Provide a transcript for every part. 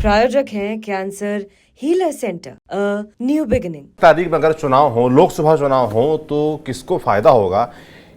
प्रायोजक हैं cancer healer centre, a new beginning. तारीख में अगर चुनाव हो, लोकसभा चुनाव हो, तो किसको फायदा होगा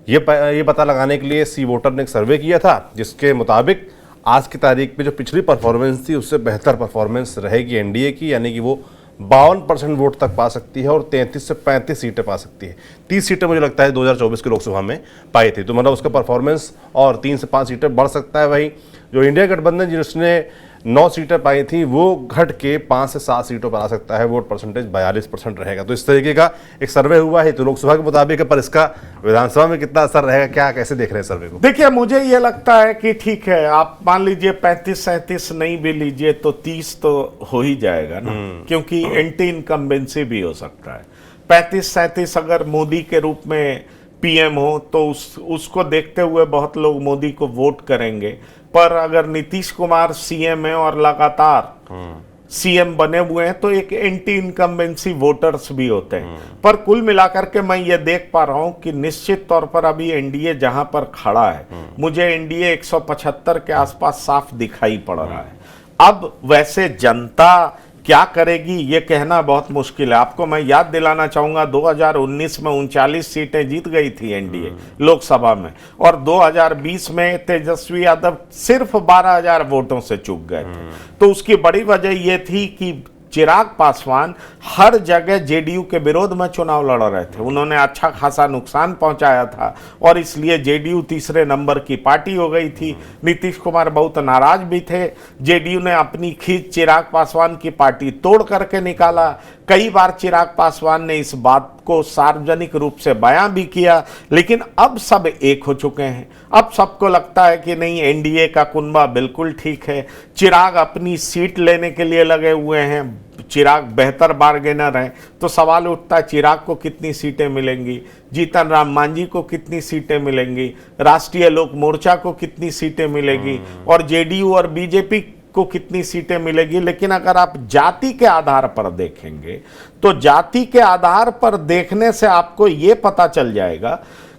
ये पता लगाने के लिए सी वोटर ने एक सर्वे किया था, जिसके मुताबिक आज की तारीख में जो पिछली परफॉर्मेंस थी उससे बेहतर परफॉर्मेंस रहेगी एनडीए की, यानी कि वो 52% वोट तक पा सकती है और 33 से 35 सीटें पा सकती है। 30 सीटें मुझे लगता है 2024 की लोकसभा में पाई थी, तो मतलब उसका परफॉर्मेंस और 3 से 5 सीटें बढ़ सकता है। वही जो इंडिया गठबंधन जिसने 9 सीटें पाई थी वो घट के 5 से 7 सीटों पर आ सकता है, वोट परसेंटेज 42% रहेगा। तो इस तरीके का एक सर्वे हुआ है, तो लोकसभा के मुताबिक है, पर इसका विधानसभा में कितना असर रहेगा, क्या कैसे देख रहे हैं सर्वे को? देखिए, मुझे ये लगता है कि ठीक है, आप मान लीजिए 35-37 नहीं भी लीजिए तो 30 तो हो ही जाएगा ना, क्योंकि एंटी इनकम्बेंसी भी हो सकता है। 35-37 अगर मोदी के रूप में पीएम हो तो उसको देखते हुए बहुत लोग मोदी को वोट करेंगे, पर अगर नीतीश कुमार सीएम है और लगातार सीएम बने हुए हैं तो एक एंटी इनकम्बेंसी वोटर्स भी होते हैं। पर कुल मिलाकर के मैं ये देख पा रहा हूं कि निश्चित तौर पर अभी एनडीए जहां पर खड़ा है, मुझे एनडीए 175 के आसपास साफ दिखाई पड़ रहा है। अब वैसे जनता क्या करेगी ये कहना बहुत मुश्किल है। आपको मैं याद दिलाना चाहूंगा 2019 में 39 सीटें जीत गई थी एनडीए लोकसभा में, और 2020 में तेजस्वी यादव सिर्फ 12,000 वोटों से चूक गए थे। तो उसकी बड़ी वजह यह थी कि चिराग पासवान हर जगह जेडीयू के विरोध में चुनाव लड़ रहे थे, उन्होंने अच्छा खासा नुकसान पहुंचाया था और इसलिए जेडीयू तीसरे नंबर की पार्टी हो गई थी। नीतीश कुमार बहुत नाराज भी थे, जेडीयू ने अपनी खींच चिराग पासवान की पार्टी तोड़ करके निकाला। कई बार चिराग पासवान ने इस बात को सार्वजनिक रूप से बयां भी किया, लेकिन अब सब एक हो चुके हैं। अब सबको लगता है कि नहीं, एनडीए का कुनबा बिल्कुल ठीक है, चिराग अपनी सीट लेने के लिए लगे हुए हैं, चिराग बेहतर बार्गेनर हैं। तो सवाल उठता है चिराग को कितनी सीटें मिलेंगी, जीतन राम मांझी को कितनी सीटें मिलेंगी, राष्ट्रीय लोक मोर्चा को कितनी सीटें मिलेगी और जेडीयू और बीजेपी को कितनी सीटें मिलेगी। लेकिन अगर आप जाति के आधार पर देखेंगे तो जाति के आधार पर देखने से आपको यह पता चल जाएगा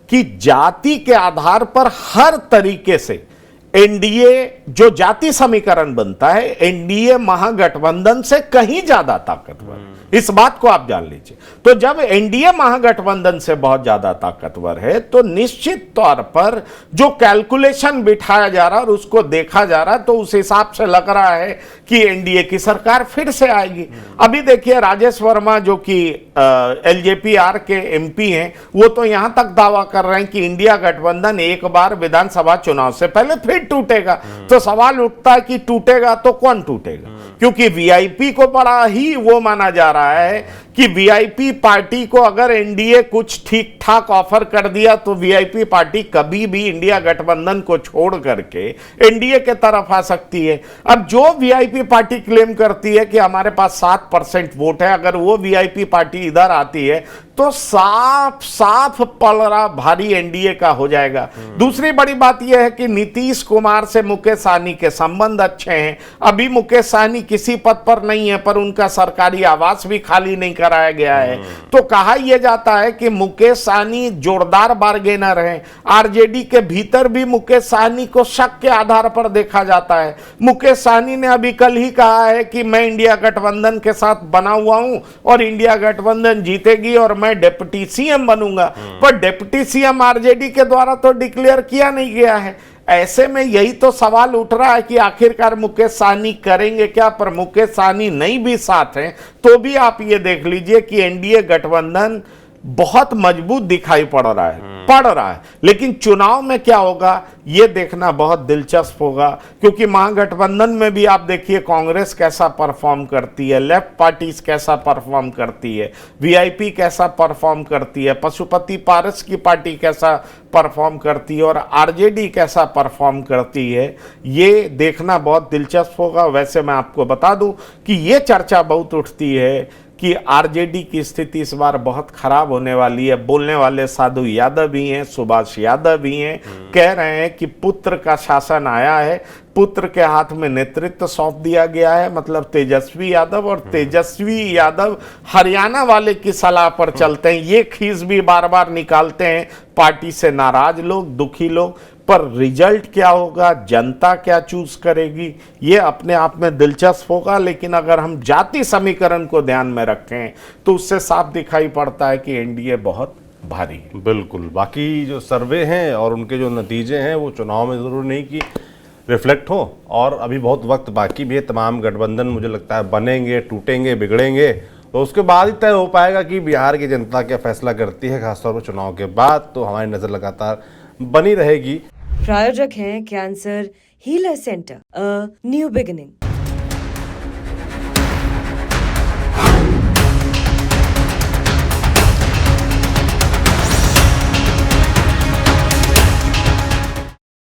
कि जाति के आधार पर हर तरीके से एनडीए जो जाति समीकरण बनता है, एनडीए महागठबंधन से कहीं ज्यादा ताकतवर है। इस बात को आप जान लीजिए। तो जब एनडीए महागठबंधन से बहुत ज्यादा ताकतवर है तो निश्चित तौर पर जो कैलकुलेशन बिठाया जा रहा है और उसको देखा जा रहा है, तो उस हिसाब से लग रहा है कि एनडीए की सरकार फिर से आएगी। अभी देखिए, राजेश वर्मा जो कि एलजेपीआर के एमपी हैं, वो तो यहां तक दावा कर रहे हैं कि इंडिया गठबंधन एक बार विधानसभा चुनाव से पहले फिर टूटेगा। तो सवाल उठता है कि टूटेगा तो कौन टूटेगा, क्योंकि वीआईपी को बड़ा ही वो माना जा रहा है कि वीआईपी पार्टी को अगर एनडीए कुछ ठीक ठाक ऑफर कर दिया तो वीआईपी पार्टी कभी भी इंडिया गठबंधन को छोड़ करके एनडीए के तरफ आ सकती है। अब जो वीआईपी पार्टी क्लेम करती है कि हमारे पास 7% वोट है, अगर वो वीआईपी पार्टी इधर आती है तो साफ साफ पलड़ा भारी एनडीए का हो जाएगा। दूसरी बड़ी बात यह है कि नीतीश कुमार से मुकेश सहनी के संबंध अच्छे हैं। अभी मुकेश सहनी किसी पद पर नहीं है, पर उनका सरकारी आवास भी खाली नहीं कराया गया है। तो कहा यह जाता है कि मुकेश सहनी जोरदार बार्गेनर हैं। आरजेडी के भीतर भी मुकेश सहनी को शक के आधार पर देखा जाता है। मुकेश सहनी ने अभी कल ही कहा है कि मैं इंडिया गठबंधन के साथ बना हुआ हूं और इंडिया गठबंधन जीतेगी और मैं डिप्टी सीएम बनूंगा, पर डिप्टी सीएम आरजेडी के द्वारा तो डिक्लेयर किया नहीं गया है। ऐसे में यही तो सवाल उठ रहा है कि आखिरकार मुकेश सहनी करेंगे क्या। पर मुकेश सहनी नहीं भी साथ हैं तो भी आप ये देख लीजिए कि एनडीए गठबंधन बहुत मजबूत दिखाई पड़ रहा है। लेकिन चुनाव में क्या होगा यह देखना बहुत दिलचस्प होगा, क्योंकि महागठबंधन में भी आप देखिए कांग्रेस कैसा परफॉर्म करती है, लेफ्ट पार्टीज कैसा परफॉर्म करती है, वीआईपी कैसा परफॉर्म करती है, पशुपति पारस की पार्टी कैसा परफॉर्म करती है और आरजेडी कैसा परफॉर्म करती है, ये देखना बहुत दिलचस्प होगा। वैसे मैं आपको बता दूं कि ये चर्चा बहुत उठती है कि आरजेडी की स्थिति इस बार बहुत खराब होने वाली है। बोलने वाले साधु यादव भी हैं, सुभाष यादव भी हैं, कह रहे हैं कि पुत्र का शासन आया है, पुत्र के हाथ में नेतृत्व सौंप दिया गया है, मतलब तेजस्वी यादव, और तेजस्वी यादव हरियाणा वाले की सलाह पर चलते हैं। ये खीस भी बार बार निकालते हैं पार्टी से नाराज लोग, दुखी लोग। पर रिजल्ट क्या होगा, जनता क्या चूज करेगी, ये अपने आप में दिलचस्प होगा। लेकिन अगर हम जाति समीकरण को ध्यान में रखें तो उससे साफ दिखाई पड़ता है कि एनडीए बहुत भारी है। बिल्कुल, बाकी जो सर्वे हैं और उनके जो नतीजे हैं वो चुनाव में ज़रूर नहीं कि रिफ्लेक्ट हो, और अभी बहुत वक्त बाकी भी है। तमाम गठबंधन मुझे लगता है बनेंगे, टूटेंगे, बिगड़ेंगे, तो उसके बाद ही तय हो पाएगा कि बिहार की जनता क्या फैसला करती है, खासतौर पर चुनाव के बाद। तो हमारी नज़र लगातार बनी रहेगी। प्रायोजक हैं cancer healer centre, a new beginning.